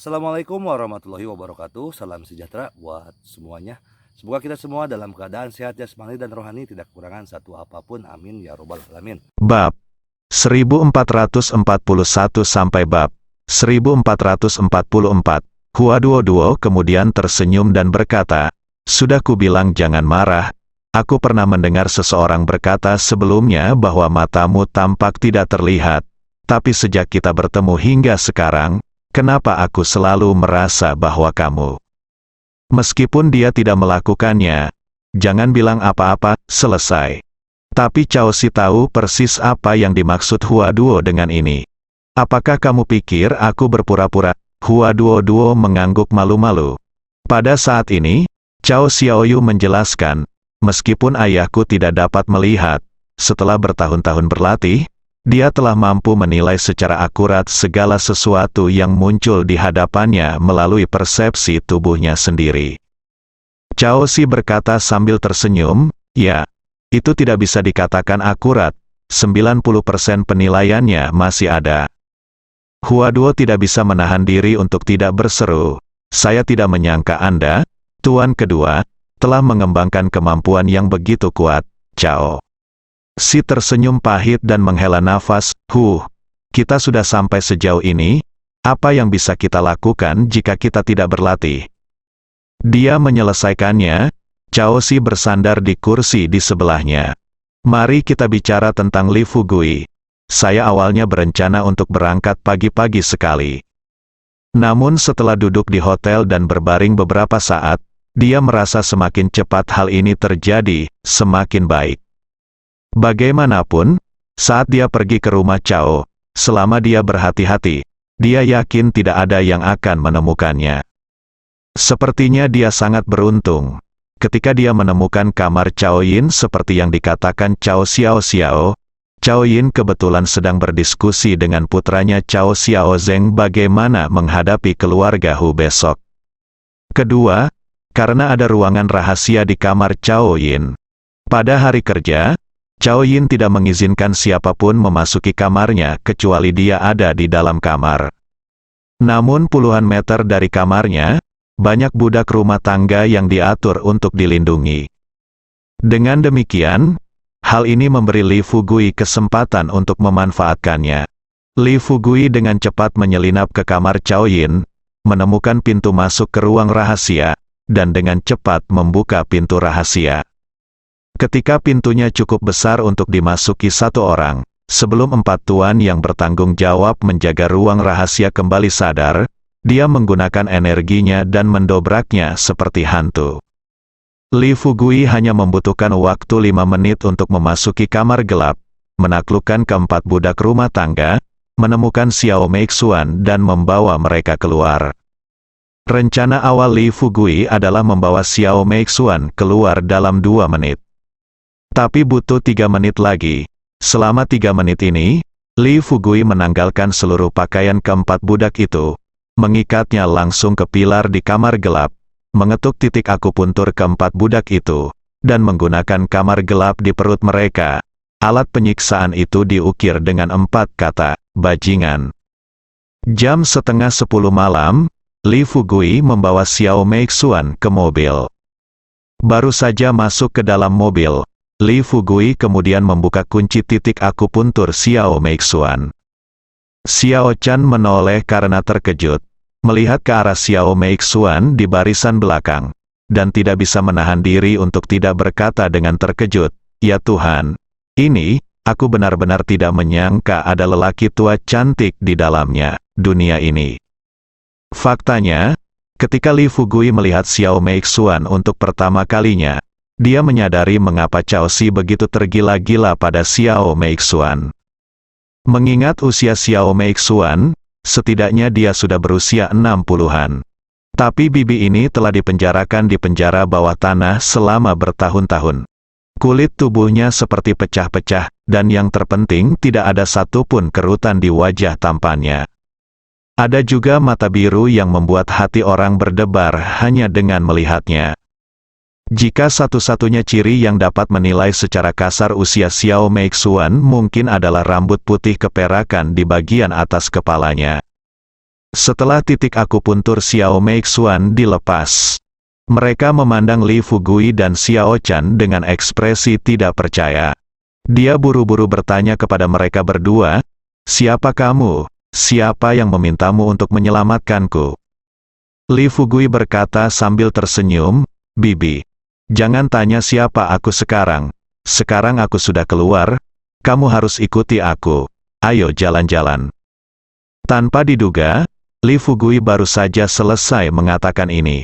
Assalamualaikum warahmatullahi wabarakatuh. Salam sejahtera buat semuanya. Semoga kita semua dalam keadaan sehat jasmani dan rohani, tidak kekurangan satu apapun. Amin ya robbal alamin. Bab 1441 sampai bab 1444. Huaduo kemudian tersenyum dan berkata, "Sudah kubilang jangan marah. Aku pernah mendengar seseorang berkata sebelumnya bahwa matamu tampak tidak terlihat. Tapi sejak kita bertemu hingga sekarang, kenapa aku selalu merasa bahwa kamu..." Meskipun dia tidak melakukannya, jangan bilang apa-apa, selesai. Tapi Cao Si tahu persis apa yang dimaksud Huaduo dengan ini. "Apakah kamu pikir aku berpura-pura?" Huaduo mengangguk malu-malu. Pada saat ini, Cao Xiaoyu menjelaskan, "Meskipun ayahku tidak dapat melihat, setelah bertahun-tahun berlatih, dia telah mampu menilai secara akurat segala sesuatu yang muncul di hadapannya melalui persepsi tubuhnya sendiri." Cao Si berkata sambil tersenyum, "Ya, itu tidak bisa dikatakan akurat, 90% penilaiannya masih ada." Huaduo tidak bisa menahan diri untuk tidak berseru, "Saya tidak menyangka Anda, Tuan Kedua, telah mengembangkan kemampuan yang begitu kuat, Cao." Si tersenyum pahit dan menghela nafas, Kita sudah sampai sejauh ini, apa yang bisa kita lakukan jika kita tidak berlatih?" Dia menyelesaikannya. Cao Si bersandar di kursi di sebelahnya. "Mari kita bicara tentang Li Fugui. Saya awalnya berencana untuk berangkat pagi-pagi sekali. Namun setelah duduk di hotel dan berbaring beberapa saat, dia merasa semakin cepat hal ini terjadi, semakin baik. Bagaimanapun, saat dia pergi ke rumah Cao, selama dia berhati-hati, dia yakin tidak ada yang akan menemukannya. Sepertinya dia sangat beruntung. Ketika dia menemukan kamar Cao Yin seperti yang dikatakan Cao Xiao, Cao Yin kebetulan sedang berdiskusi dengan putranya Cao Xiaozeng bagaimana menghadapi keluarga Hu besok. Kedua, karena ada ruangan rahasia di kamar Cao Yin. Pada hari kerja, Cao Yin tidak mengizinkan siapapun memasuki kamarnya kecuali dia ada di dalam kamar. Namun puluhan meter dari kamarnya, banyak budak rumah tangga yang diatur untuk dilindungi. Dengan demikian, hal ini memberi Li Fugui kesempatan untuk memanfaatkannya. Li Fugui dengan cepat menyelinap ke kamar Cao Yin, menemukan pintu masuk ke ruang rahasia, dan dengan cepat membuka pintu rahasia. Ketika pintunya cukup besar untuk dimasuki satu orang, sebelum 4 tuan yang bertanggung jawab menjaga ruang rahasia kembali sadar, dia menggunakan energinya dan mendobraknya seperti hantu. Li Fugui hanya membutuhkan waktu 5 menit untuk memasuki kamar gelap, menaklukkan keempat budak rumah tangga, menemukan Xiao Meixuan dan membawa mereka keluar. Rencana awal Li Fugui adalah membawa Xiao Meixuan keluar dalam 2 menit. Tapi butuh 3 menit lagi. Selama 3 menit ini, Li Fugui menanggalkan seluruh pakaian keempat budak itu, mengikatnya langsung ke pilar di kamar gelap, mengetuk titik akupuntur keempat budak itu, dan menggunakan kamar gelap di perut mereka. Alat penyiksaan itu diukir dengan 4 kata, "Bajingan." Jam setengah 10 malam, Li Fugui membawa Xiao Meixuan ke mobil. Baru saja masuk ke dalam mobil, Li Fugui kemudian membuka kunci titik akupuntur Xiao Meixuan. Xiao Chan menoleh karena terkejut, melihat ke arah Xiao Meixuan di barisan belakang, dan tidak bisa menahan diri untuk tidak berkata dengan terkejut, "Ya Tuhan, ini, aku benar-benar tidak menyangka ada lelaki tua cantik di dalamnya, dunia ini." Faktanya, ketika Li Fugui melihat Xiao Meixuan untuk pertama kalinya, dia menyadari mengapa Cao Si begitu tergila-gila pada Xiao Meixuan. Mengingat usia Xiao Meixuan, setidaknya dia sudah berusia 60-an. Tapi bibi ini telah dipenjarakan di penjara bawah tanah selama bertahun-tahun. Kulit tubuhnya seperti pecah-pecah, dan yang terpenting tidak ada satupun kerutan di wajah tampannya. Ada juga mata biru yang membuat hati orang berdebar hanya dengan melihatnya. Jika satu-satunya ciri yang dapat menilai secara kasar usia Xiao Meixuan mungkin adalah rambut putih keperakan di bagian atas kepalanya. Setelah titik akupuntur Xiao Meixuan dilepas, mereka memandang Li Fugui dan Xiao Chan dengan ekspresi tidak percaya. Dia buru-buru bertanya kepada mereka berdua, "Siapa kamu? Siapa yang memintamu untuk menyelamatkanku?" Li Fugui berkata sambil tersenyum, "Bibi, jangan tanya siapa aku sekarang. Sekarang aku sudah keluar, kamu harus ikuti aku. Ayo jalan-jalan." Tanpa diduga, Li Fugui baru saja selesai mengatakan ini.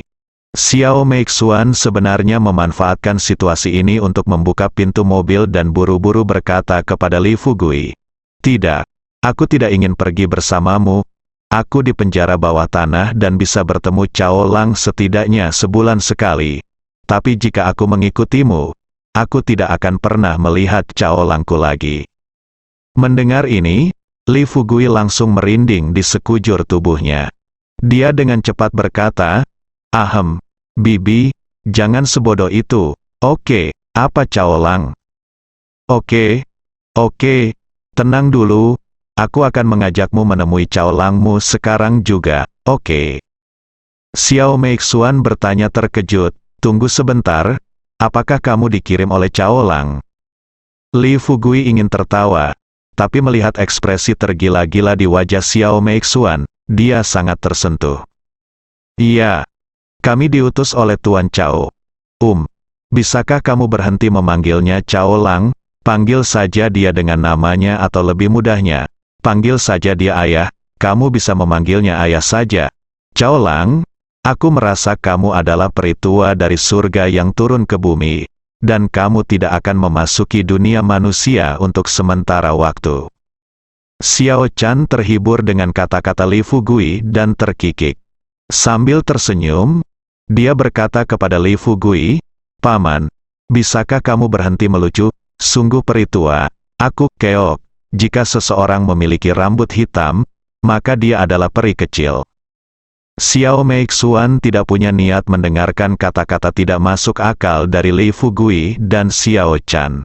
Xiao Meixuan sebenarnya memanfaatkan situasi ini untuk membuka pintu mobil dan buru-buru berkata kepada Li Fugui, "Tidak, aku tidak ingin pergi bersamamu. Aku di penjara bawah tanah dan bisa bertemu Cao Lang setidaknya sebulan sekali. Tapi jika aku mengikutimu, aku tidak akan pernah melihat Cao Langku lagi." Mendengar ini, Li Fugui langsung merinding di sekujur tubuhnya. Dia dengan cepat berkata, "Ahem, Bibi, jangan sebodoh itu. Oke, apa Cao Lang?" Oke, tenang dulu. Aku akan mengajakmu menemui Cao Langmu sekarang juga, oke?" Xiao Meixuan bertanya terkejut, "Tunggu sebentar, apakah kamu dikirim oleh Cao Lang?" Li Fugui ingin tertawa, tapi melihat ekspresi tergila-gila di wajah Xiao Meixuan, dia sangat tersentuh. "Iya, kami diutus oleh Tuan Cao. Bisakah kamu berhenti memanggilnya Cao Lang? Panggil saja dia dengan namanya atau lebih mudahnya, panggil saja dia ayah, kamu bisa memanggilnya ayah saja. Cao Lang, aku merasa kamu adalah peri tua dari surga yang turun ke bumi, dan kamu tidak akan memasuki dunia manusia untuk sementara waktu." Xiao Chan terhibur dengan kata-kata Li Fugui dan terkikik. Sambil tersenyum, dia berkata kepada Li Fugui, "Paman, bisakah kamu berhenti melucu? Sungguh peri tua, aku keok. Jika seseorang memiliki rambut hitam, maka dia adalah peri kecil." Xiao Meixuan tidak punya niat mendengarkan kata-kata tidak masuk akal dari Li Fugui dan Xiao Chan.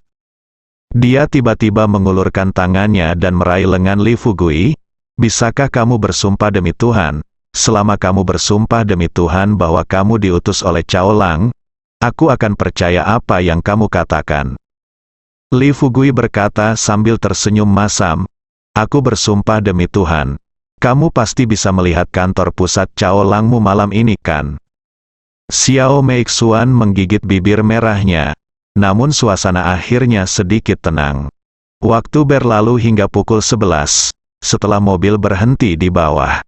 Dia tiba-tiba mengulurkan tangannya dan meraih lengan Li Fugui, "Bisakah kamu bersumpah demi Tuhan? Selama kamu bersumpah demi Tuhan bahwa kamu diutus oleh Cao Lang, aku akan percaya apa yang kamu katakan." Li Fugui berkata sambil tersenyum masam, "Aku bersumpah demi Tuhan. Kamu pasti bisa melihat kantor pusat Cao Langmu malam ini kan?" Xiao Meixuan menggigit bibir merahnya, namun suasana akhirnya sedikit tenang. Waktu berlalu hingga pukul 11, setelah mobil berhenti di bawah.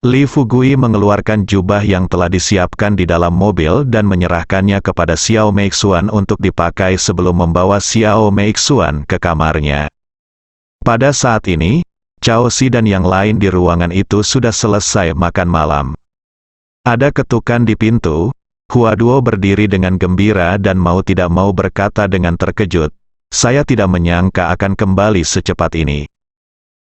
Li Fugui mengeluarkan jubah yang telah disiapkan di dalam mobil dan menyerahkannya kepada Xiao Meixuan untuk dipakai sebelum membawa Xiao Meixuan ke kamarnya. Pada saat ini, Cao Si dan yang lain di ruangan itu sudah selesai makan malam. Ada ketukan di pintu. Hua Duo berdiri dengan gembira dan mau tidak mau berkata dengan terkejut, "Saya tidak menyangka akan kembali secepat ini."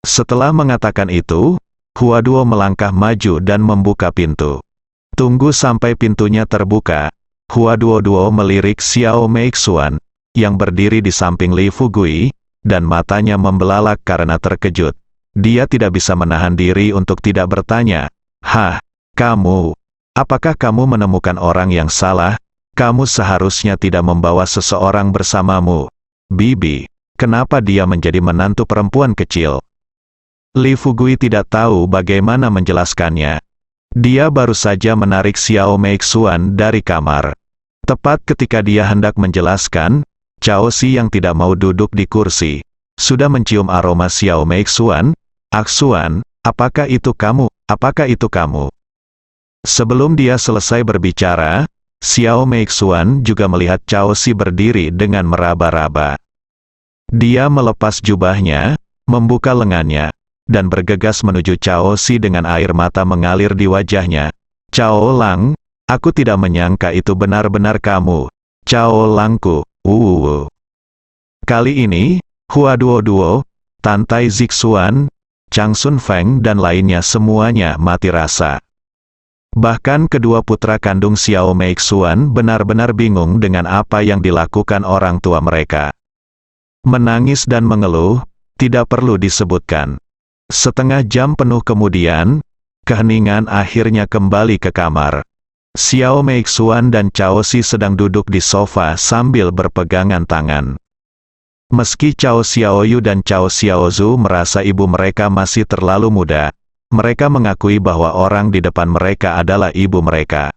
Setelah mengatakan itu, Hua Duo melangkah maju dan membuka pintu. Tunggu sampai pintunya terbuka. Hua Duo melirik Xiao Meixuan, yang berdiri di samping Li Fugui, dan matanya membelalak karena terkejut. Dia tidak bisa menahan diri untuk tidak bertanya, "Hah, kamu? Apakah kamu menemukan orang yang salah? Kamu seharusnya tidak membawa seseorang bersamamu. Bibi, kenapa dia menjadi menantu perempuan kecil?" Li Fugui tidak tahu bagaimana menjelaskannya. Dia baru saja menarik Xiao Meixuan dari kamar. Tepat ketika dia hendak menjelaskan, Cao Si yang tidak mau duduk di kursi, sudah mencium aroma Xiao Meixuan. "Aksuan, apakah itu kamu? Apakah itu kamu?" Sebelum dia selesai berbicara, Xiao Meixuan juga melihat Cao Si berdiri dengan meraba-raba. Dia melepas jubahnya, membuka lengannya, dan bergegas menuju Cao Si dengan air mata mengalir di wajahnya. "Cao Lang, aku tidak menyangka itu benar-benar kamu. Cao Langku, Kali ini, Hua Duo, Tantai Zixuan, Chang Sun Feng dan lainnya semuanya mati rasa. Bahkan kedua putra kandung Xiao Meixuan benar-benar bingung dengan apa yang dilakukan orang tua mereka. Menangis dan mengeluh, tidak perlu disebutkan. Setengah jam penuh kemudian, Keheningan akhirnya kembali ke kamar. Xiao Meixuan dan Cao Si sedang duduk di sofa sambil berpegangan tangan. Meski Cao Xiaoyu dan Cao Xiaozu merasa ibu mereka masih terlalu muda, mereka mengakui bahwa orang di depan mereka adalah ibu mereka.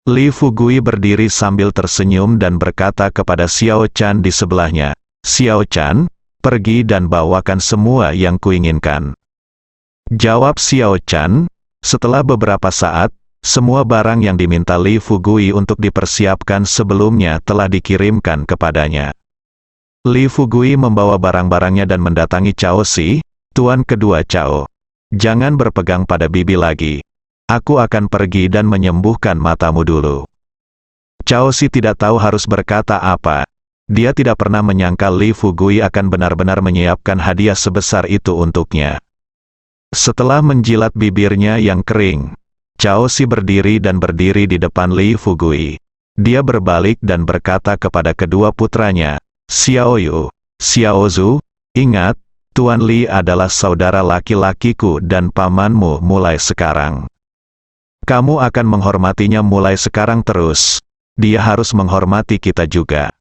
Li Fugui berdiri sambil tersenyum dan berkata kepada Xiao Chan di sebelahnya, "Xiao Chan, pergi dan bawakan semua yang kuinginkan." Jawab Xiao Chan. Setelah beberapa saat, semua barang yang diminta Li Fugui untuk dipersiapkan sebelumnya telah dikirimkan kepadanya. Li Fugui membawa barang-barangnya dan mendatangi Cao Si, "Tuan kedua Cao. Jangan berpegang pada bibi lagi. Aku akan pergi dan menyembuhkan matamu dulu." Cao Si tidak tahu harus berkata apa. Dia tidak pernah menyangka Li Fugui akan benar-benar menyiapkan hadiah sebesar itu untuknya. Setelah menjilat bibirnya yang kering, Cao Si berdiri di depan Li Fugui. Dia berbalik dan berkata kepada kedua putranya, "Xiaoyu, Xiaozu, ingat, Tuan Li adalah saudara laki-lakiku dan pamanmu mulai sekarang. Kamu akan menghormatinya mulai sekarang terus. Dia harus menghormati kita juga.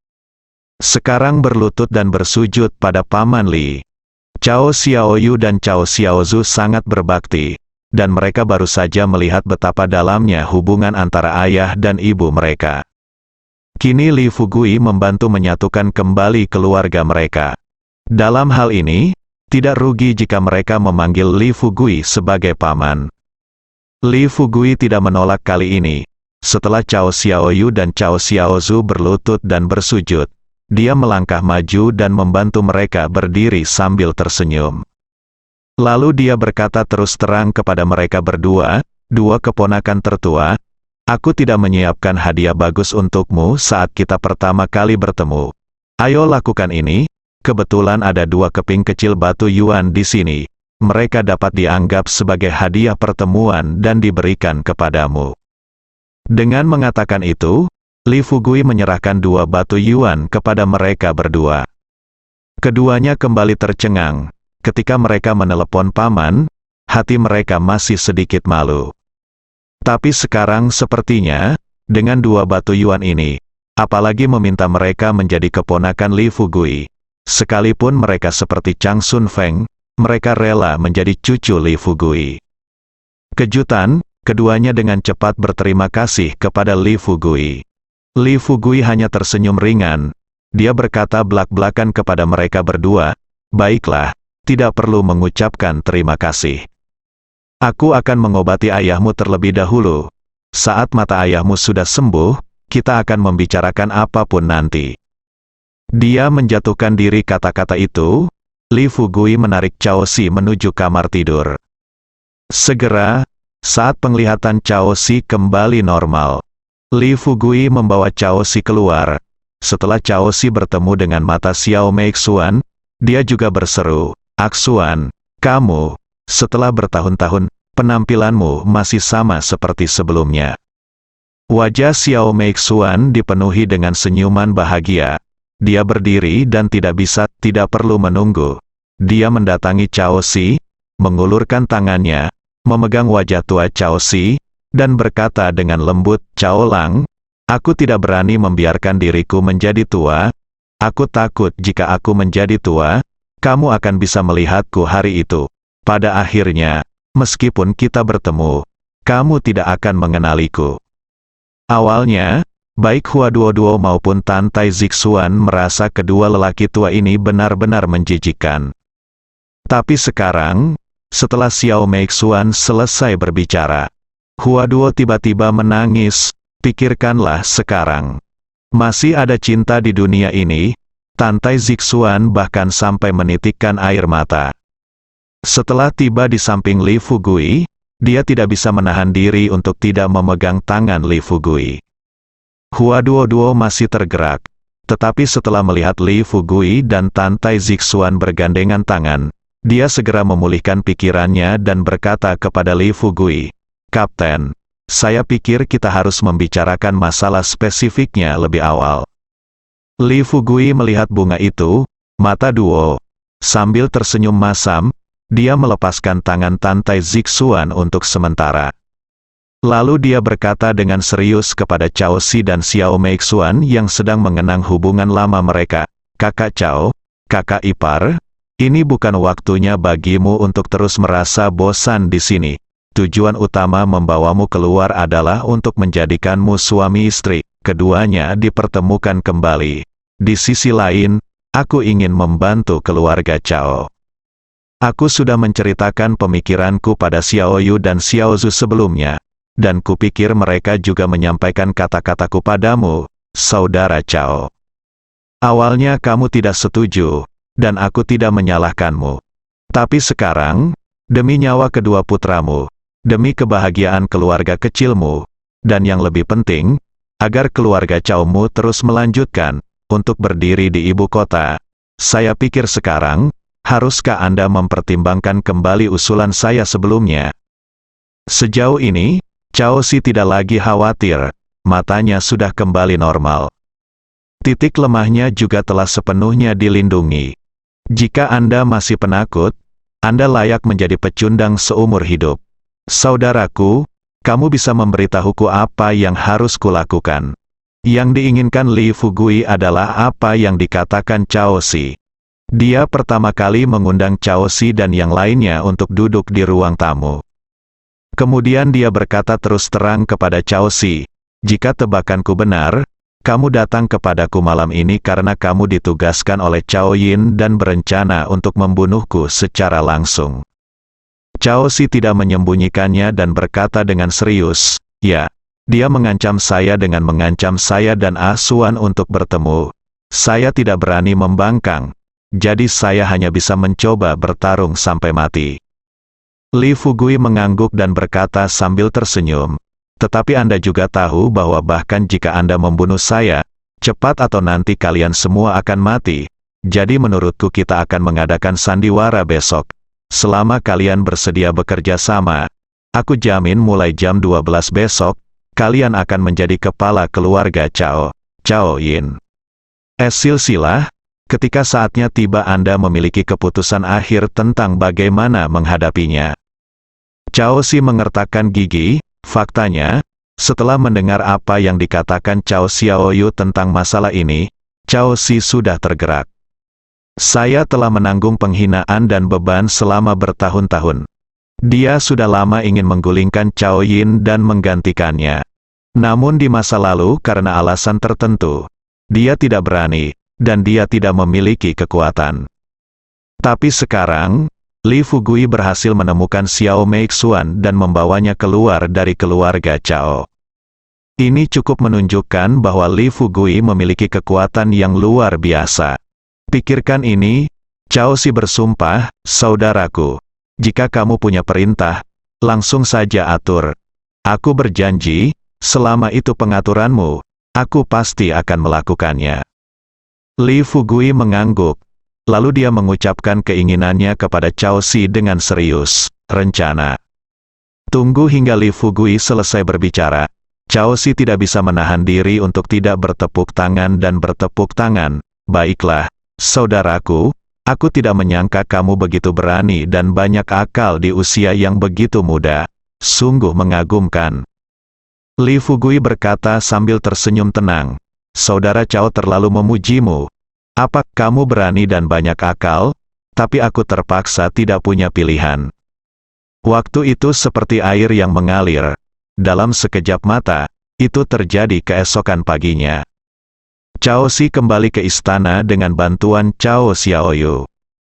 Sekarang berlutut dan bersujud pada Paman Li." Cao Xiaoyu dan Cao Xiaozu sangat berbakti, dan mereka baru saja melihat betapa dalamnya hubungan antara ayah dan ibu mereka. Kini Li Fugui membantu menyatukan kembali keluarga mereka. Dalam hal ini, tidak rugi jika mereka memanggil Li Fugui sebagai paman. Li Fugui tidak menolak kali ini. Setelah Cao Xiaoyu dan Cao Xiaozu berlutut dan bersujud, dia melangkah maju dan membantu mereka berdiri sambil tersenyum. Lalu dia berkata terus terang kepada mereka berdua, "Dua keponakan tertua, aku tidak menyiapkan hadiah bagus untukmu saat kita pertama kali bertemu. Ayo lakukan ini, kebetulan ada 2 keping kecil batu yuan di sini. Mereka dapat dianggap sebagai hadiah pertemuan dan diberikan kepadamu." Dengan mengatakan itu, Li Fugui menyerahkan 2 batu yuan kepada mereka berdua. Keduanya kembali tercengang. Ketika mereka menelepon paman, hati mereka masih sedikit malu. Tapi sekarang sepertinya, dengan 2 batu yuan ini, apalagi meminta mereka menjadi keponakan Li Fugui. Sekalipun mereka seperti Chang Sun Feng, mereka rela menjadi cucu Li Fugui. Kejutan, keduanya dengan cepat berterima kasih kepada Li Fugui. Li Fugui hanya tersenyum ringan. Dia berkata belak-belakan kepada mereka berdua, "Baiklah, tidak perlu mengucapkan terima kasih. Aku akan mengobati ayahmu terlebih dahulu. Saat mata ayahmu sudah sembuh, kita akan membicarakan apapun nanti." Dia menjatuhkan diri kata-kata itu. Li Fugui menarik Cao Si menuju kamar tidur. Segera, saat penglihatan Cao Si kembali normal, Li Fugui membawa Cao Si keluar. Setelah Cao Si bertemu dengan mata Xiao Meixuan, dia juga berseru, "Aksuan, kamu, setelah bertahun-tahun, penampilanmu masih sama seperti sebelumnya." Wajah Xiao Meixuan dipenuhi dengan senyuman bahagia. Dia berdiri dan tidak perlu menunggu. Dia mendatangi Cao Si, mengulurkan tangannya, memegang wajah tua Cao Si, dan berkata dengan lembut, "Cao Lang, aku tidak berani membiarkan diriku menjadi tua. Aku takut jika aku menjadi tua, kamu akan bisa melihatku hari itu. Pada akhirnya, meskipun kita bertemu, kamu tidak akan mengenaliku." Awalnya, baik Hua Duo maupun Tan Tai Zixuan merasa kedua lelaki tua ini benar-benar menjijikkan. Tapi sekarang, setelah Xiao Meixuan selesai berbicara, Hua Duo tiba-tiba menangis. Pikirkanlah sekarang. Masih ada cinta di dunia ini. Tan Tai Zixuan bahkan sampai menitikkan air mata. Setelah tiba di samping Li Fugui, dia tidak bisa menahan diri untuk tidak memegang tangan Li Fugui. Hua Duo masih tergerak, tetapi setelah melihat Li Fugui dan Tan Tai Zixuan bergandengan tangan, dia segera memulihkan pikirannya dan berkata kepada Li Fugui, "Kapten, saya pikir kita harus membicarakan masalah spesifiknya lebih awal." Li Fugui melihat bunga itu, mata Duo, sambil tersenyum masam, dia melepaskan tangan Tantai Zixuan untuk sementara. Lalu dia berkata dengan serius kepada Cao Si dan Xiao Meixuan yang sedang mengenang hubungan lama mereka, "Kakak Cao, kakak ipar, ini bukan waktunya bagimu untuk terus merasa bosan di sini. Tujuan utama membawamu keluar adalah untuk menjadikanmu suami istri." Keduanya dipertemukan kembali. Di sisi lain, aku ingin membantu keluarga Cao. Aku sudah menceritakan pemikiranku pada Xiao Yu dan Xiao Zhu sebelumnya, dan kupikir mereka juga menyampaikan kata-kataku padamu, saudara Cao. Awalnya kamu tidak setuju, dan aku tidak menyalahkanmu. Tapi sekarang, demi nyawa kedua putramu, demi kebahagiaan keluarga kecilmu, dan yang lebih penting, agar keluarga Cao-mu terus melanjutkan untuk berdiri di ibu kota, saya pikir sekarang, haruskah Anda mempertimbangkan kembali usulan saya sebelumnya? Sejauh ini, Cao Si tidak lagi khawatir, matanya sudah kembali normal. Titik lemahnya juga telah sepenuhnya dilindungi. Jika Anda masih penakut, Anda layak menjadi pecundang seumur hidup. Saudaraku, kamu bisa memberitahuku apa yang harus kulakukan. Yang diinginkan Li Fugui adalah apa yang dikatakan Cao Si. Dia pertama kali mengundang Cao Si dan yang lainnya untuk duduk di ruang tamu. Kemudian dia berkata terus terang kepada Cao Si, "Jika tebakanku benar, kamu datang kepadaku malam ini karena kamu ditugaskan oleh Cao Yin dan berencana untuk membunuhku secara langsung." Cao Si tidak menyembunyikannya dan berkata dengan serius, "Ya, dia mengancam saya dengan mengancam saya dan Asuan untuk bertemu. Saya tidak berani membangkang, jadi saya hanya bisa mencoba bertarung sampai mati." Li Fugui mengangguk dan berkata sambil tersenyum, "Tetapi Anda juga tahu bahwa bahkan jika Anda membunuh saya, cepat atau nanti kalian semua akan mati. Jadi menurutku kita akan mengadakan sandiwara besok. Selama kalian bersedia bekerja sama, aku jamin mulai jam 12 besok, kalian akan menjadi kepala keluarga Cao, Cao Yin. Silsilah, ketika saatnya tiba Anda memiliki keputusan akhir tentang bagaimana menghadapinya." Cao Si mengertakkan gigi. Faktanya, setelah mendengar apa yang dikatakan Cao Xiaoyu tentang masalah ini, Cao Si sudah tergerak. "Saya telah menanggung penghinaan dan beban selama bertahun-tahun. Dia sudah lama ingin menggulingkan Cao Yin dan menggantikannya. Namun di masa lalu karena alasan tertentu, dia tidak berani, dan dia tidak memiliki kekuatan. Tapi sekarang, Li Fugui berhasil menemukan Xiao Meixuan dan membawanya keluar dari keluarga Cao. Ini cukup menunjukkan bahwa Li Fugui memiliki kekuatan yang luar biasa. Pikirkan ini, Cao Si bersumpah, saudaraku, jika kamu punya perintah, langsung saja atur. Aku berjanji, selama itu pengaturanmu, aku pasti akan melakukannya." Li Fugui mengangguk, lalu dia mengucapkan keinginannya kepada Cao Si dengan serius, "Rencana." Tunggu hingga Li Fugui selesai berbicara. Cao Si tidak bisa menahan diri untuk tidak bertepuk tangan dan bertepuk tangan. "Baiklah, saudaraku, aku tidak menyangka kamu begitu berani dan banyak akal di usia yang begitu muda. Sungguh mengagumkan." Li Fugui berkata sambil tersenyum tenang, "Saudara Cao terlalu memujimu. Apa kamu berani dan banyak akal? Tapi aku terpaksa tidak punya pilihan." Waktu itu seperti air yang mengalir. Dalam sekejap mata, itu terjadi keesokan paginya. Cao Si kembali ke istana dengan bantuan Cao Xiaoyu.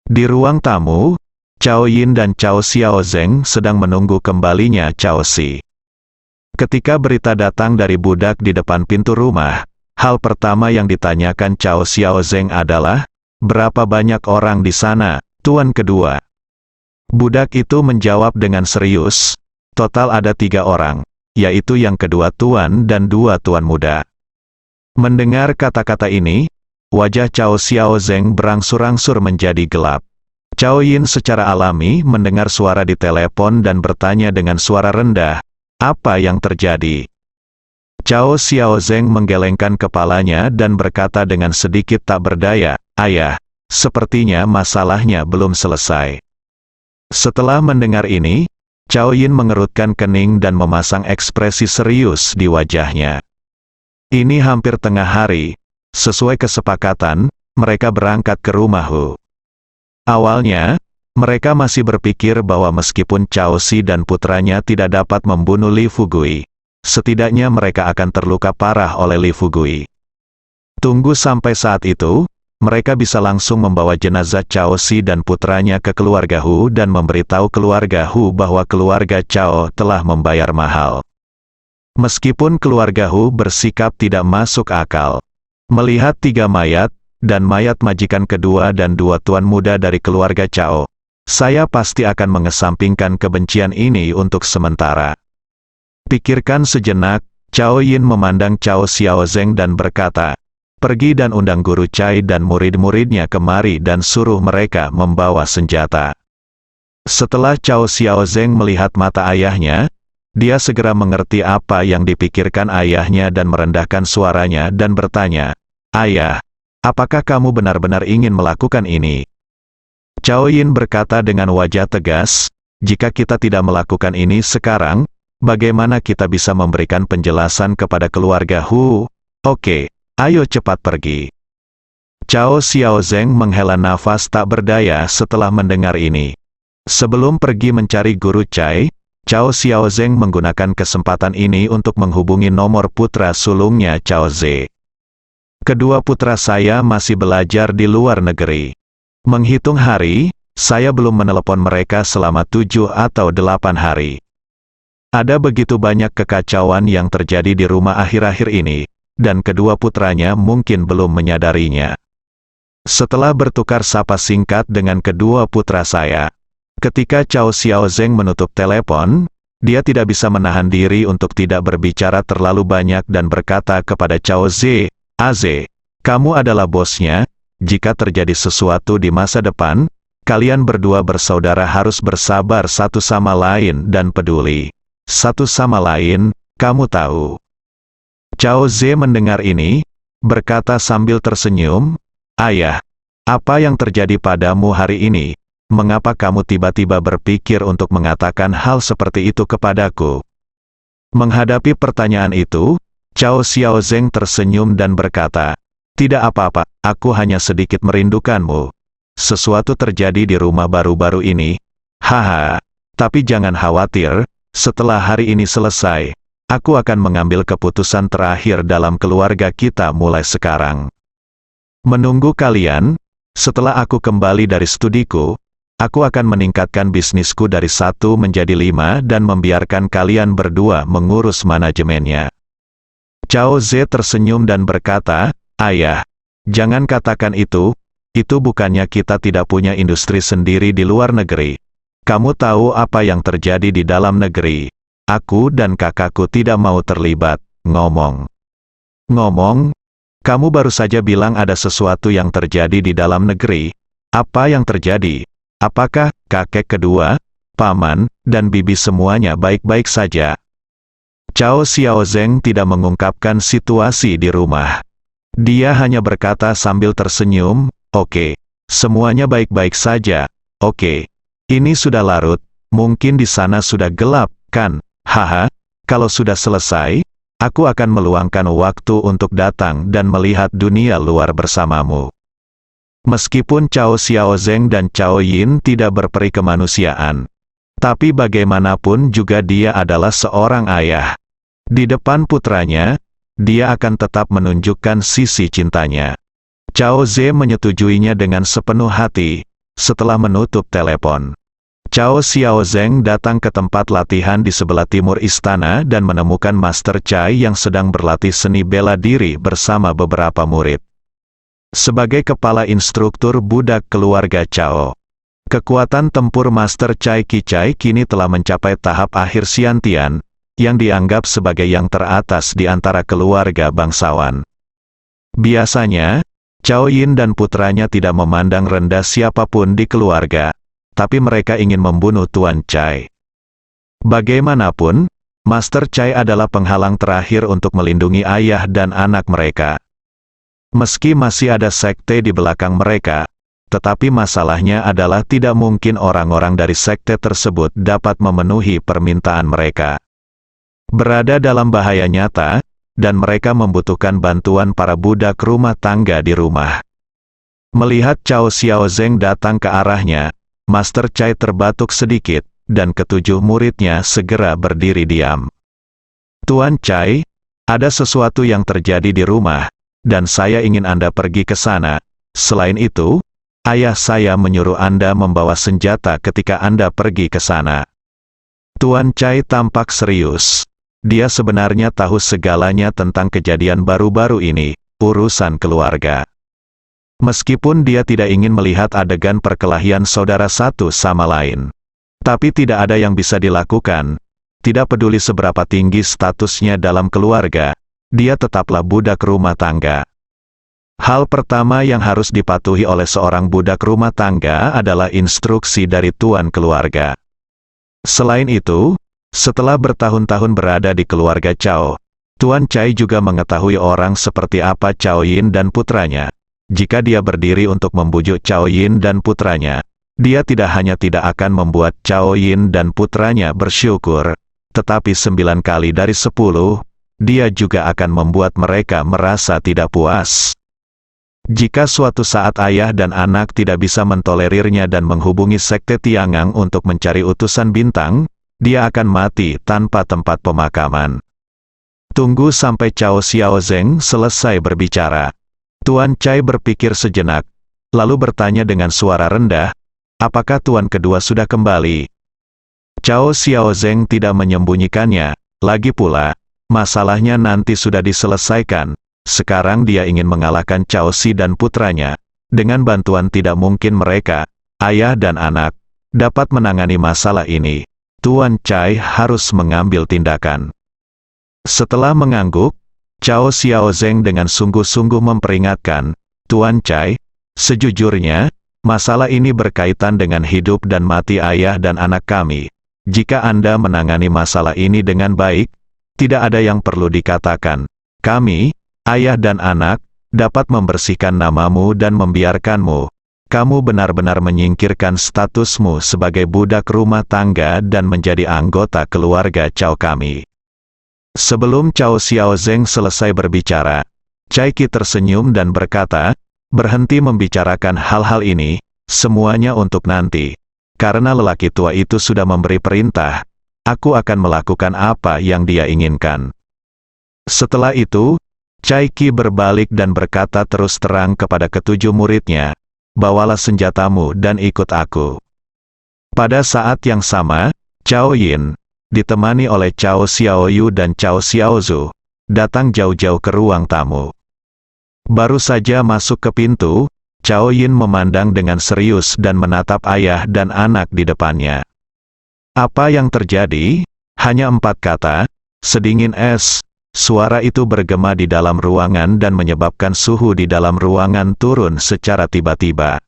Di ruang tamu, Cao Yin dan Cao Xiaozeng sedang menunggu kembalinya Cao Si. Ketika berita datang dari budak di depan pintu rumah, hal pertama yang ditanyakan Cao Xiaozeng adalah, "Berapa banyak orang di sana, tuan kedua?" Budak itu menjawab dengan serius, "Total ada 3 orang, yaitu yang kedua tuan dan 2 tuan muda." Mendengar kata-kata ini, wajah Cao Xiaozeng berangsur-angsur menjadi gelap. Cao Yin secara alami mendengar suara di telepon dan bertanya dengan suara rendah, "Apa yang terjadi?" Cao Xiaozeng menggelengkan kepalanya dan berkata dengan sedikit tak berdaya, "Ayah, sepertinya masalahnya belum selesai." Setelah mendengar ini, Cao Yin mengerutkan kening dan memasang ekspresi serius di wajahnya. Ini hampir tengah hari. Sesuai kesepakatan, mereka berangkat ke rumah Hu. Awalnya, mereka masih berpikir bahwa meskipun Cao Si dan putranya tidak dapat membunuh Li Fugui, setidaknya mereka akan terluka parah oleh Li Fugui. Tunggu sampai saat itu, mereka bisa langsung membawa jenazah Cao Si dan putranya ke keluarga Hu dan memberitahu keluarga Hu bahwa keluarga Cao telah membayar mahal. Meskipun keluarga Hu bersikap tidak masuk akal, melihat 3 mayat, dan mayat majikan kedua dan 2 tuan muda dari keluarga Cao, saya pasti akan mengesampingkan kebencian ini untuk sementara. Pikirkan sejenak, Cao Yin memandang Cao Xiaozeng dan berkata, pergi dan undang guru Cai dan murid-muridnya kemari dan suruh mereka membawa senjata. Setelah Cao Xiaozeng melihat mata ayahnya, dia segera mengerti apa yang dipikirkan ayahnya dan merendahkan suaranya dan bertanya, "Ayah, apakah kamu benar-benar ingin melakukan ini?" Cao Yin berkata dengan wajah tegas, "Jika kita tidak melakukan ini sekarang, bagaimana kita bisa memberikan penjelasan kepada keluarga Hu? Oke, ayo cepat pergi." Cao Xiaozeng menghela nafas tak berdaya setelah mendengar ini. Sebelum pergi mencari guru Cai, Cao Xiaozeng menggunakan kesempatan ini untuk menghubungi nomor putra sulungnya Cao Ze. "Kedua putra saya masih belajar di luar negeri. Menghitung hari, saya belum menelepon mereka selama 7 atau 8 hari. Ada begitu banyak kekacauan yang terjadi di rumah akhir-akhir ini, dan kedua putranya mungkin belum menyadarinya." Setelah bertukar sapa singkat dengan kedua putra saya, ketika Cao Xiaozeng menutup telepon, dia tidak bisa menahan diri untuk tidak berbicara terlalu banyak dan berkata kepada Cao Ze, "Aze, kamu adalah bosnya. Jika terjadi sesuatu di masa depan, kalian berdua bersaudara harus bersabar satu sama lain dan peduli satu sama lain, kamu tahu." Cao Ze mendengar ini, berkata sambil tersenyum, "Ayah, apa yang terjadi padamu hari ini? Mengapa kamu tiba-tiba berpikir untuk mengatakan hal seperti itu kepadaku?" Menghadapi pertanyaan itu, Cao Xiaozeng tersenyum dan berkata, "Tidak apa-apa, aku hanya sedikit merindukanmu. Sesuatu terjadi di rumah baru-baru ini. Haha, tapi jangan khawatir, setelah hari ini selesai, aku akan mengambil keputusan terakhir dalam keluarga kita mulai sekarang. Menunggu kalian, setelah aku kembali dari studiku, aku akan meningkatkan bisnisku dari 1 menjadi 5 dan membiarkan kalian berdua mengurus manajemennya." Cao Ze tersenyum dan berkata, "Ayah, jangan katakan itu bukannya kita tidak punya industri sendiri di luar negeri. Kamu tahu apa yang terjadi di dalam negeri. Aku dan kakakku tidak mau terlibat." Ngomong, kamu baru saja bilang ada sesuatu yang terjadi di dalam negeri. Apa yang terjadi? Apakah kakek kedua, paman, dan bibi semuanya baik-baik saja?" Cao Xiaozeng tidak mengungkapkan situasi di rumah. Dia hanya berkata sambil tersenyum, "Oke, semuanya baik-baik saja. Oke, ini sudah larut, mungkin di sana sudah gelap, kan? Haha, kalau sudah selesai, aku akan meluangkan waktu untuk datang dan melihat dunia luar bersamamu." Meskipun Cao Xiaozeng dan Cao Yin tidak berperi kemanusiaan, tapi bagaimanapun juga dia adalah seorang ayah. Di depan putranya, dia akan tetap menunjukkan sisi cintanya. Cao Ze menyetujuinya dengan sepenuh hati. Setelah menutup telepon, Cao Xiaozeng datang ke tempat latihan di sebelah timur istana dan menemukan Master Cai yang sedang berlatih seni bela diri bersama beberapa murid. Sebagai kepala instruktur budak keluarga Cao, kekuatan tempur Master Cai Qicai kini telah mencapai tahap akhir Xiantian, yang dianggap sebagai yang teratas di antara keluarga bangsawan. Biasanya, Cao Yin dan putranya tidak memandang rendah siapapun di keluarga, tapi mereka ingin membunuh Tuan Cai. Bagaimanapun, Master Cai adalah penghalang terakhir untuk melindungi ayah dan anak mereka. Meski masih ada sekte di belakang mereka, tetapi masalahnya adalah tidak mungkin orang-orang dari sekte tersebut dapat memenuhi permintaan mereka. Berada dalam bahaya nyata, dan mereka membutuhkan bantuan para budak rumah tangga di rumah. Melihat Cao Xiaozeng datang ke arahnya, Master Chai terbatuk sedikit, dan ketujuh muridnya segera berdiri diam. Tuan Chai, ada sesuatu yang terjadi di rumah, dan saya ingin Anda pergi ke sana. Selain itu, ayah saya menyuruh Anda membawa senjata ketika Anda pergi ke sana. Tuan Chai tampak serius. Dia sebenarnya tahu segalanya tentang kejadian baru-baru ini, urusan keluarga. Meskipun dia tidak ingin melihat adegan perkelahian saudara satu sama lain. Tapi tidak ada yang bisa dilakukan. Tidak peduli seberapa tinggi statusnya dalam keluarga, dia tetaplah budak rumah tangga. Hal pertama yang harus dipatuhi oleh seorang budak rumah tangga adalah instruksi dari tuan keluarga. Selain itu, setelah bertahun-tahun berada di keluarga Cao, Tuan Chai juga mengetahui orang seperti apa Cao Yin dan putranya. Jika dia berdiri untuk membujuk Cao Yin dan putranya, dia tidak hanya tidak akan membuat Cao Yin dan putranya bersyukur, tetapi 9 kali dari 10, dia juga akan membuat mereka merasa tidak puas. Jika suatu saat ayah dan anak tidak bisa mentolerirnya dan menghubungi sekte Tiangang untuk mencari utusan bintang, dia akan mati tanpa tempat pemakaman. Tunggu sampai Cao Xiaozeng selesai berbicara. Tuan Chai berpikir sejenak, lalu bertanya dengan suara rendah, apakah tuan kedua sudah kembali? Cao Xiaozeng tidak menyembunyikannya, lagi pula, masalahnya nanti sudah diselesaikan. Sekarang dia ingin mengalahkan Cao Si dan putranya. Dengan bantuan tidak mungkin mereka, ayah dan anak, dapat menangani masalah ini. Tuan Chai harus mengambil tindakan. Setelah mengangguk, Cao Xiaozeng dengan sungguh-sungguh memperingatkan, Tuan Chai, sejujurnya, masalah ini berkaitan dengan hidup dan mati ayah dan anak kami. Jika Anda menangani masalah ini dengan baik, tidak ada yang perlu dikatakan. Kami, ayah dan anak, dapat membersihkan namamu dan membiarkanmu. Kamu benar-benar menyingkirkan statusmu sebagai budak rumah tangga dan menjadi anggota keluarga Cao kami. Sebelum Cao Xiaozeng selesai berbicara, Chai Qi tersenyum dan berkata, berhenti membicarakan hal-hal ini, semuanya untuk nanti. Karena lelaki tua itu sudah memberi perintah, aku akan melakukan apa yang dia inginkan. Setelah itu, Chai Qi berbalik dan berkata terus terang kepada ketujuh muridnya, bawalah senjatamu dan ikut aku. Pada saat yang sama, Cao Yin, ditemani oleh Cao Xiaoyu dan Cao Xiaozu, datang jauh-jauh ke ruang tamu. Baru saja masuk ke pintu, Cao Yin memandang dengan serius dan menatap ayah dan anak di depannya. Apa yang terjadi? Hanya 4 kata, sedingin es. Suara itu bergema di dalam ruangan dan menyebabkan suhu di dalam ruangan turun secara tiba-tiba.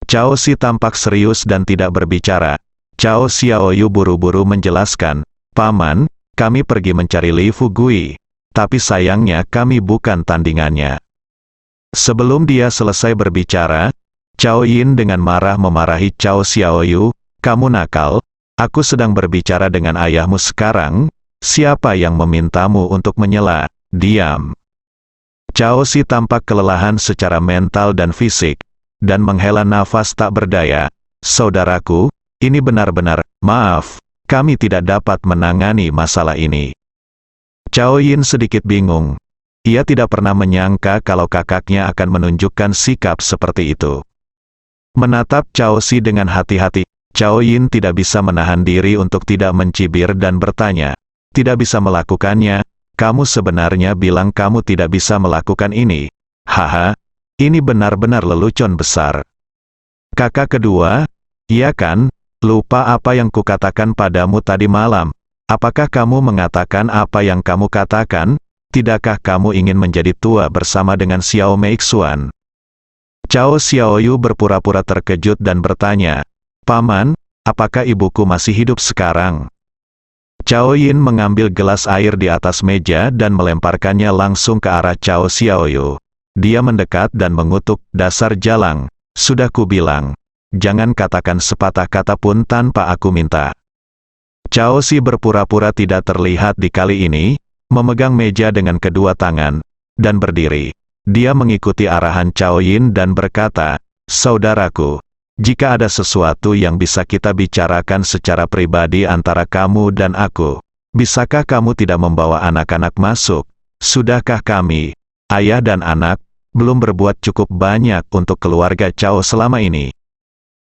Cao Si tampak serius dan tidak berbicara. Cao Xiaoyu buru-buru menjelaskan, Paman, kami pergi mencari Li Fugui, tapi sayangnya kami bukan tandingannya. Sebelum dia selesai berbicara, Cao Yin dengan marah memarahi Cao Xiaoyu, kamu nakal, aku sedang berbicara dengan ayahmu sekarang, siapa yang memintamu untuk menyela? Diam. Cao Si tampak kelelahan secara mental dan fisik, dan menghela nafas tak berdaya. Saudaraku, ini benar-benar, maaf, kami tidak dapat menangani masalah ini. Cao Yin sedikit bingung. Ia tidak pernah menyangka kalau kakaknya akan menunjukkan sikap seperti itu. Menatap Cao Si dengan hati-hati, Cao Yin tidak bisa menahan diri untuk tidak mencibir dan bertanya, tidak bisa melakukannya, kamu sebenarnya bilang kamu tidak bisa melakukan ini. Haha, ini benar-benar lelucon besar. Kakak kedua, iya kan, lupa apa yang kukatakan padamu tadi malam. Apakah kamu mengatakan apa yang kamu katakan? Tidakkah kamu ingin menjadi tua bersama dengan Xiao Meixuan? Cao Xiaoyu berpura-pura terkejut dan bertanya, Paman, apakah ibuku masih hidup sekarang? Cao Yin mengambil gelas air di atas meja dan melemparkannya langsung ke arah Cao Xiaoyu. Dia mendekat dan mengutuk, dasar jalang, Sudah kubilang, jangan katakan sepatah kata pun tanpa aku minta. Cao Si berpura-pura tidak terlihat di kali ini, memegang meja dengan kedua tangan, dan berdiri. Dia mengikuti arahan Cao Yin dan berkata, "Saudaraku, jika ada sesuatu yang bisa kita bicarakan secara pribadi antara kamu dan aku, bisakah kamu tidak membawa anak-anak masuk? Sudahkah kami, ayah dan anak, belum berbuat cukup banyak untuk keluarga Cao selama ini?"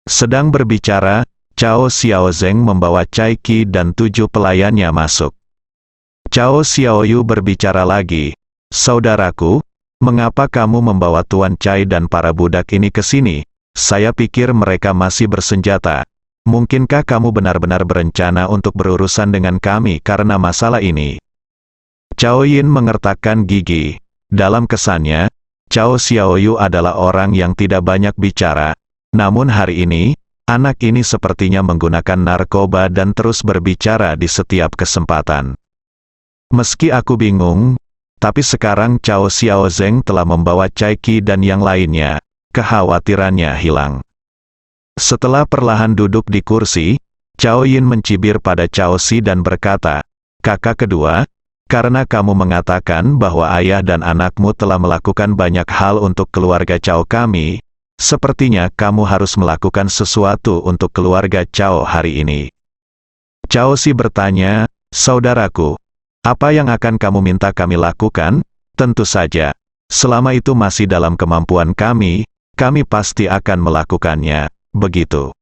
Sedang berbicara, Cao Xiaozeng membawa Cai Qi dan 7 pelayannya masuk. Cao Xiaoyu berbicara lagi, "Saudaraku, mengapa kamu membawa Tuan Cai dan para budak ini ke sini? Saya pikir mereka masih bersenjata. Mungkinkah kamu benar-benar berencana untuk berurusan dengan kami karena masalah ini?" Cao Yin mengertakkan gigi. Dalam kesannya, Cao Xiaoyu adalah orang yang tidak banyak bicara. Namun hari ini, anak ini sepertinya menggunakan narkoba dan terus berbicara di setiap kesempatan. Meski aku bingung, tapi sekarang Cao Xiaozeng telah membawa Cai Qi dan yang lainnya. Kekhawatirannya hilang. Setelah perlahan duduk di kursi, Cao Yin mencibir pada Cao Si dan berkata, "Kakak kedua, karena kamu mengatakan bahwa ayah dan anakmu telah melakukan banyak hal untuk keluarga Cao kami, sepertinya kamu harus melakukan sesuatu untuk keluarga Cao hari ini." Cao Si bertanya, "Saudaraku, apa yang akan kamu minta kami lakukan?" "Tentu saja, selama itu masih dalam kemampuan kami pasti akan melakukannya." Begitu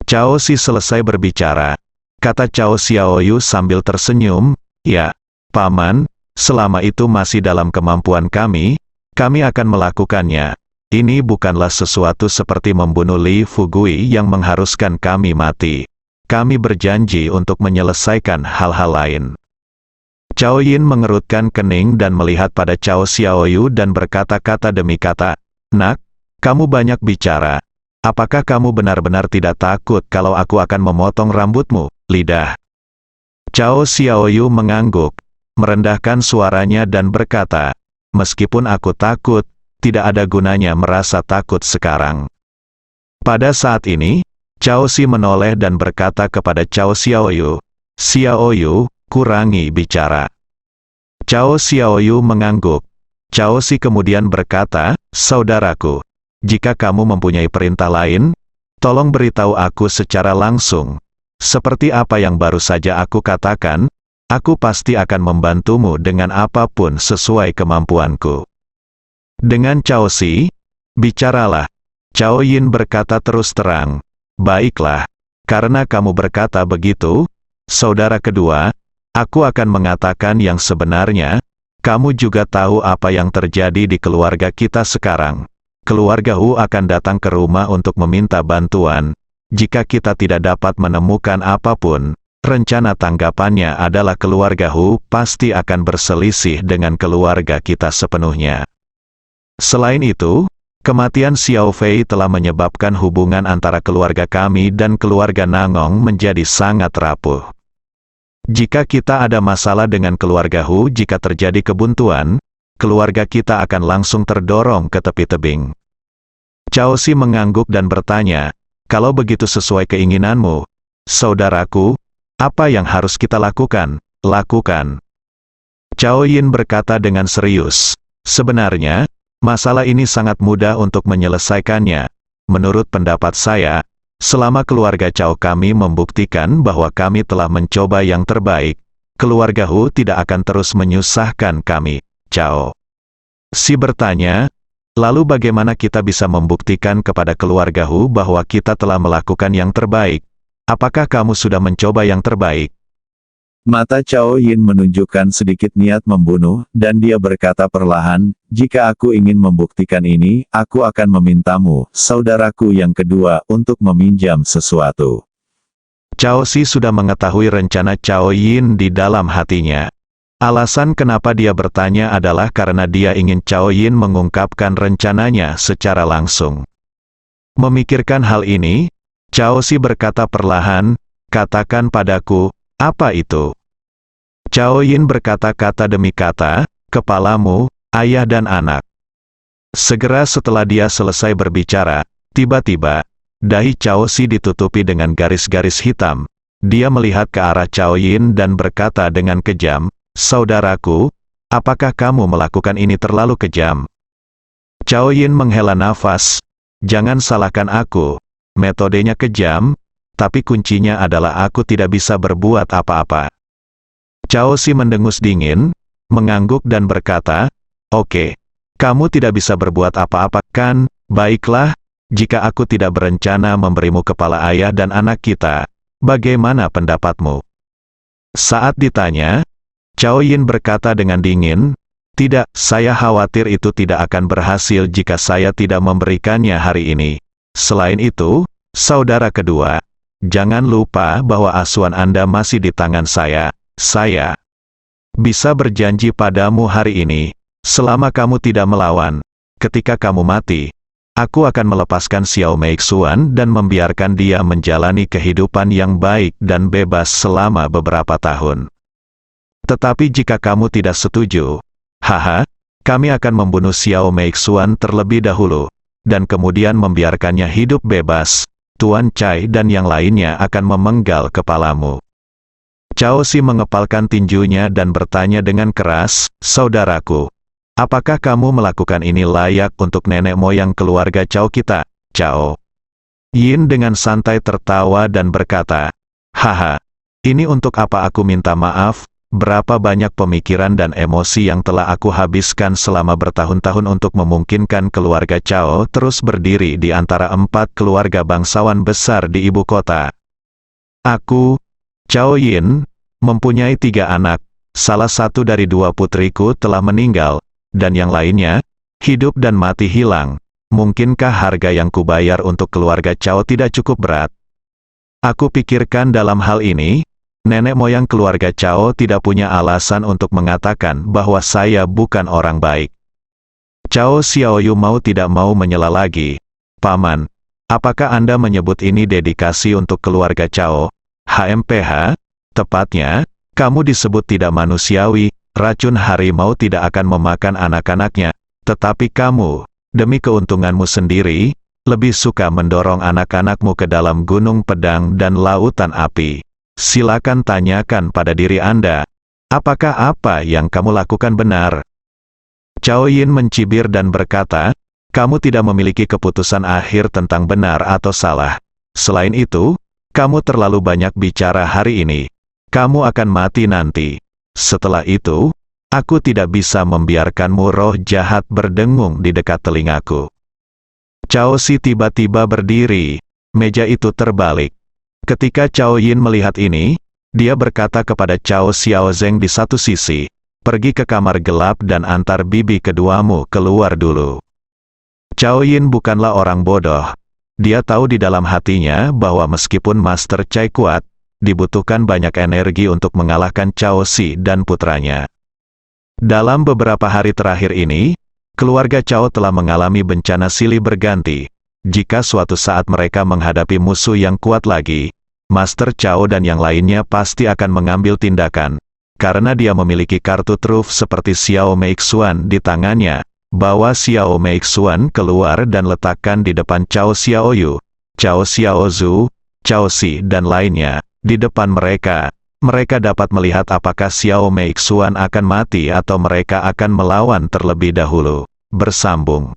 Cao Si selesai berbicara, kata Cao Xiaoyu sambil tersenyum, "Ya, Paman, selama itu masih dalam kemampuan kami akan melakukannya. Ini bukanlah sesuatu seperti membunuh Li Fugui yang mengharuskan kami mati. Kami berjanji untuk menyelesaikan hal-hal lain." Cao Yin mengerutkan kening dan melihat pada Cao Xiaoyu dan berkata kata demi kata, "Nak, kamu banyak bicara. Apakah kamu benar-benar tidak takut kalau aku akan memotong rambutmu, lidah?" Cao Xiaoyu mengangguk, merendahkan suaranya dan berkata, "Meskipun aku takut, tidak ada gunanya merasa takut sekarang." Pada saat ini, Cao Si menoleh dan berkata kepada Cao Xiaoyu, "Xiaoyu, kurangi bicara." Cao Xiaoyu mengangguk. Cao Si kemudian berkata, "Saudaraku, jika kamu mempunyai perintah lain, tolong beritahu aku secara langsung. Seperti apa yang baru saja aku katakan, aku pasti akan membantumu dengan apapun sesuai kemampuanku." Dengan Cao Si, "Bicaralah." Cao Yin berkata terus terang, "Baiklah, karena kamu berkata begitu, saudara kedua, aku akan mengatakan yang sebenarnya. Kamu juga tahu apa yang terjadi di keluarga kita sekarang. Keluarga Hu akan datang ke rumah untuk meminta bantuan. Jika kita tidak dapat menemukan apapun, rencana tanggapannya adalah keluarga Hu pasti akan berselisih dengan keluarga kita sepenuhnya. Selain itu, kematian Xiao Fei telah menyebabkan hubungan antara keluarga kami dan keluarga Nangong menjadi sangat rapuh. Jika kita ada masalah dengan keluarga Hu, jika terjadi kebuntuan, keluarga kita akan langsung terdorong ke tepi tebing." Cao Si mengangguk dan bertanya, "Kalau begitu sesuai keinginanmu, saudaraku, apa yang harus kita lakukan?" "Lakukan." Cao Yin berkata dengan serius, "Sebenarnya, masalah ini sangat mudah untuk menyelesaikannya. Menurut pendapat saya, selama keluarga Cao kami membuktikan bahwa kami telah mencoba yang terbaik, keluarga Hu tidak akan terus menyusahkan kami." Cao Si bertanya, "Lalu bagaimana kita bisa membuktikan kepada keluarga Hu bahwa kita telah melakukan yang terbaik? Apakah kamu sudah mencoba yang terbaik?" Mata Cao Yin menunjukkan sedikit niat membunuh, dan dia berkata perlahan, "Jika aku ingin membuktikan ini, aku akan memintamu, saudaraku yang kedua, untuk meminjam sesuatu." Cao Si sudah mengetahui rencana Cao Yin di dalam hatinya. Alasan kenapa dia bertanya adalah karena dia ingin Cao Yin mengungkapkan rencananya secara langsung. Memikirkan hal ini, Cao Si berkata perlahan, "Katakan padaku, apa itu?" Cao Yin berkata kata demi kata, "Kepalamu, ayah dan anak." Segera setelah dia selesai berbicara, Tiba-tiba, dahi Cao Si ditutupi dengan garis-garis hitam. Dia melihat ke arah Cao Yin dan berkata dengan kejam, "Saudaraku, apakah kamu melakukan ini terlalu kejam?" Cao Yin menghela nafas. "Jangan salahkan aku. Metodenya kejam, tapi kuncinya adalah aku tidak bisa berbuat apa-apa." Cao Si mendengus dingin, mengangguk dan berkata, "Oke, kamu tidak bisa berbuat apa-apa, kan? Baiklah, jika aku tidak berencana memberimu kepala ayah dan anak kita, bagaimana pendapatmu?" Saat ditanya, Cao Yin berkata dengan dingin, "Tidak, saya khawatir itu tidak akan berhasil jika saya tidak memberikannya hari ini. Selain itu, saudara kedua, jangan lupa bahwa asuhan Anda masih di tangan saya. Saya bisa berjanji padamu hari ini, selama kamu tidak melawan, ketika kamu mati, aku akan melepaskan Xiao Meixuan dan membiarkan dia menjalani kehidupan yang baik dan bebas selama beberapa tahun. Tetapi jika kamu tidak setuju, kami akan membunuh Xiao Meixuan terlebih dahulu, dan kemudian membiarkannya hidup bebas. Tuan Cai dan yang lainnya akan memenggal kepalamu." Cao Si mengepalkan tinjunya dan bertanya dengan keras, "Saudaraku, apakah kamu melakukan ini layak untuk nenek moyang keluarga Cao kita, Cao?" Yin dengan santai tertawa dan berkata, "Ini untuk apa aku minta maaf? Berapa banyak pemikiran dan emosi yang telah aku habiskan selama bertahun-tahun untuk memungkinkan keluarga Cao terus berdiri di antara 4 keluarga bangsawan besar di ibu kota. Aku, Cao Yin, mempunyai 3 anak, salah satu dari 2 putriku telah meninggal, dan yang lainnya, hidup dan mati hilang. Mungkinkah harga yang kubayar untuk keluarga Cao tidak cukup berat? Aku pikirkan dalam hal ini, nenek moyang keluarga Cao tidak punya alasan untuk mengatakan bahwa saya bukan orang baik." Cao Xiaoyu mau tidak mau menyela lagi. "Paman, apakah Anda menyebut ini dedikasi untuk keluarga Cao? HMPH, tepatnya, kamu disebut tidak manusiawi, racun harimau tidak akan memakan anak-anaknya, tetapi kamu, demi keuntunganmu sendiri, lebih suka mendorong anak-anakmu ke dalam gunung pedang dan lautan api. Silakan tanyakan pada diri Anda, apakah apa yang kamu lakukan benar?" Cao Yin mencibir dan berkata, "Kamu tidak memiliki keputusan akhir tentang benar atau salah. Selain itu, kamu terlalu banyak bicara hari ini. Kamu akan mati nanti. Setelah itu, aku tidak bisa membiarkanmu roh jahat berdengung di dekat telingaku." Cao Si tiba-tiba berdiri. Meja itu terbalik. Ketika Cao Yin melihat ini, dia berkata kepada Cao Xiaozeng di satu sisi, "Pergi ke kamar gelap dan antar bibi keduamu keluar dulu." Cao Yin bukanlah orang bodoh. Dia tahu di dalam hatinya bahwa meskipun Master Cai kuat, dibutuhkan banyak energi untuk mengalahkan Cao Si dan putranya. Dalam beberapa hari terakhir ini, keluarga Cao telah mengalami bencana silih berganti. Jika suatu saat mereka menghadapi musuh yang kuat lagi, Master Cao dan yang lainnya pasti akan mengambil tindakan. Karena dia memiliki kartu truf seperti Xiao Meixuan di tangannya, bawa Xiao Meixuan keluar dan letakkan di depan Cao Xiaoyu, Cao Xiaozu, Cao Si dan lainnya. Di depan mereka, mereka dapat melihat apakah Xiao Meixuan akan mati atau mereka akan melawan terlebih dahulu. Bersambung.